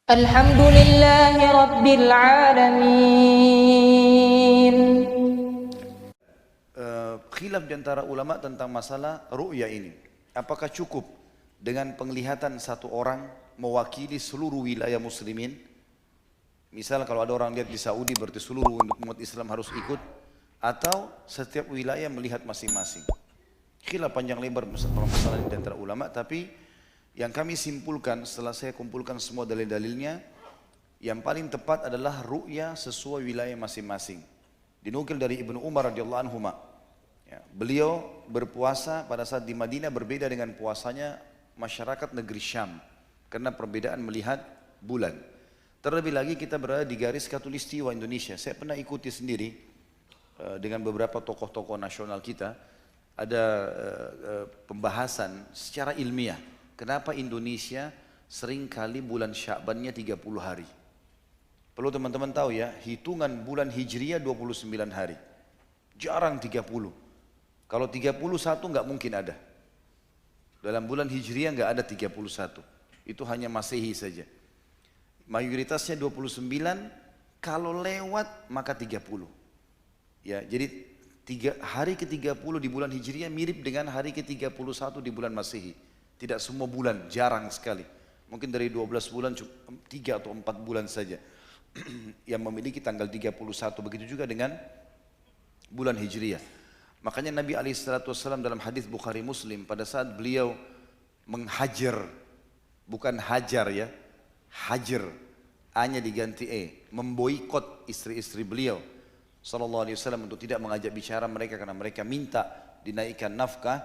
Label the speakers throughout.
Speaker 1: Alhamdulillahi Rabbil Alamin.
Speaker 2: Khilaf di antara ulama tentang masalah ru'ya ini. Apakah cukup dengan penglihatan satu orang mewakili seluruh wilayah muslimin? Misal kalau ada orang lihat di Saudi berarti seluruh umat Islam harus ikut, atau setiap wilayah melihat masing-masing. Khilaf panjang lebar masalah ini di antara ulama, tapi yang kami simpulkan setelah saya kumpulkan semua dalil-dalilnya, yang paling tepat adalah ru'ya sesuai wilayah masing-masing. Dinukil dari Ibnu Umar radhiyallahu anhu, ya, beliau berpuasa pada saat di Madinah berbeda dengan puasanya masyarakat negeri Syam karena perbedaan melihat bulan. Terlebih lagi kita berada di garis khatulistiwa Indonesia. Saya pernah ikuti sendiri dengan beberapa tokoh-tokoh nasional kita, ada pembahasan secara ilmiah. Kenapa Indonesia sering kali bulan Sya'bannya 30 hari? Perlu teman-teman tahu ya, hitungan bulan Hijriah 29 hari. Jarang 30. Kalau 31 nggak mungkin ada. Dalam bulan Hijriah nggak ada 31. Itu hanya Masehi saja. Mayoritasnya 29, kalau lewat maka 30. Ya, jadi hari ke-30 di bulan Hijriah mirip dengan hari ke-31 di bulan Masehi. Tidak semua bulan, jarang sekali. Mungkin dari 12 bulan, 3 atau 4 bulan saja yang memiliki tanggal 31. Begitu juga dengan bulan Hijriah. Makanya Nabi SAW dalam hadis Bukhari Muslim, pada saat beliau menghajar, bukan hajar ya, hajar, A-nya diganti E, memboikot istri-istri beliau SAW untuk tidak mengajak bicara mereka karena mereka minta dinaikkan nafkah.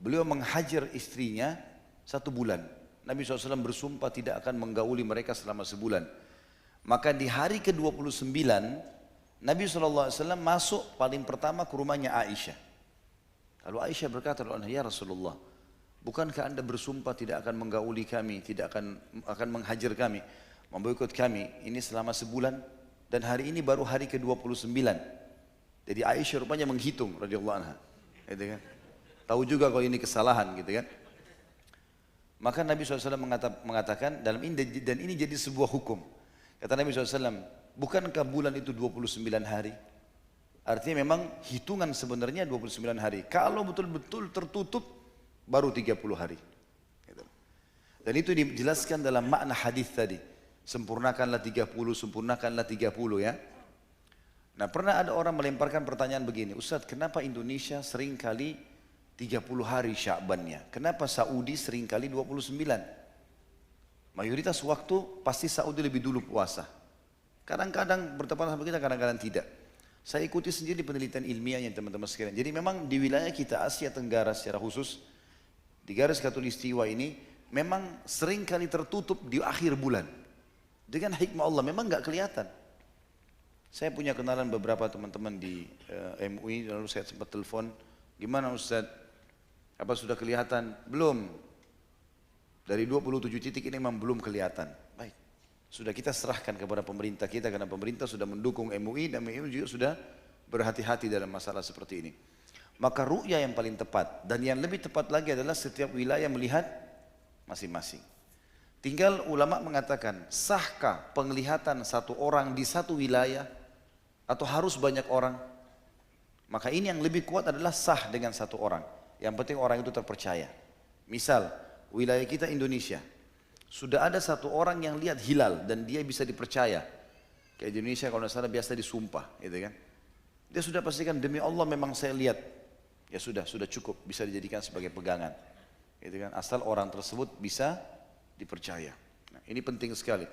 Speaker 2: Beliau menghajar istrinya 1 bulan. Nabi SAW bersumpah tidak akan menggauli mereka selama sebulan. Maka di hari ke-29, Nabi SAW masuk paling pertama ke rumahnya Aisyah. Lalu Aisyah berkata, ya Rasulullah, bukankah anda bersumpah tidak akan menggauli kami, tidak akan menghajar kami, memboikot kami ini selama sebulan? Dan hari ini baru hari ke-29. Jadi Aisyah rupanya menghitung radhiyallahu anha. Gitu kan? Tahu juga kalau ini kesalahan gitu kan. Maka Nabi SAW mengatakan dalam ini, dan ini jadi sebuah hukum. Kata Nabi SAW, bukankah bulan itu 29 hari? Artinya memang hitungan sebenarnya 29 hari. Kalau betul-betul tertutup baru 30 hari. Dan itu dijelaskan dalam makna hadis tadi. Sempurnakanlah 30, sempurnakanlah 30 ya. Nah, pernah ada orang melemparkan pertanyaan begini, Ustaz, kenapa Indonesia sering kali 30 hari Sya'bannya? Kenapa Saudi seringkali 29? Mayoritas waktu pasti Saudi lebih dulu puasa. Kadang-kadang bertepatan sama kita, kadang-kadang tidak. Saya ikuti sendiri penelitian ilmiahnya teman-teman sekalian. Jadi memang di wilayah kita Asia Tenggara secara khusus, di garis khatulistiwa ini memang seringkali tertutup di akhir bulan. Dengan hikmah Allah memang nggak kelihatan. Saya punya kenalan beberapa teman-teman di MUI, lalu saya sempat telepon, gimana Ustaz? Apa sudah kelihatan? Belum. Dari 27 titik ini memang belum kelihatan. Baik. Sudah kita serahkan kepada pemerintah kita karena pemerintah sudah mendukung MUI dan MUI juga sudah berhati-hati dalam masalah seperti ini. Maka ru'ya yang paling tepat dan yang lebih tepat lagi adalah setiap wilayah melihat masing-masing. Tinggal ulama mengatakan, sahkah penglihatan satu orang di satu wilayah atau harus banyak orang? Maka ini yang lebih kuat adalah sah dengan satu orang. Yang penting orang itu terpercaya. Misal, wilayah kita Indonesia, sudah ada satu orang yang lihat hilal dan dia bisa dipercaya. Kayak Indonesia kalau tidak salah biasa disumpah, gitu kan? Dia sudah pastikan demi Allah memang saya lihat. Ya sudah cukup, bisa dijadikan sebagai pegangan. Gitu kan? Asal orang tersebut bisa dipercaya. Nah, ini penting sekali.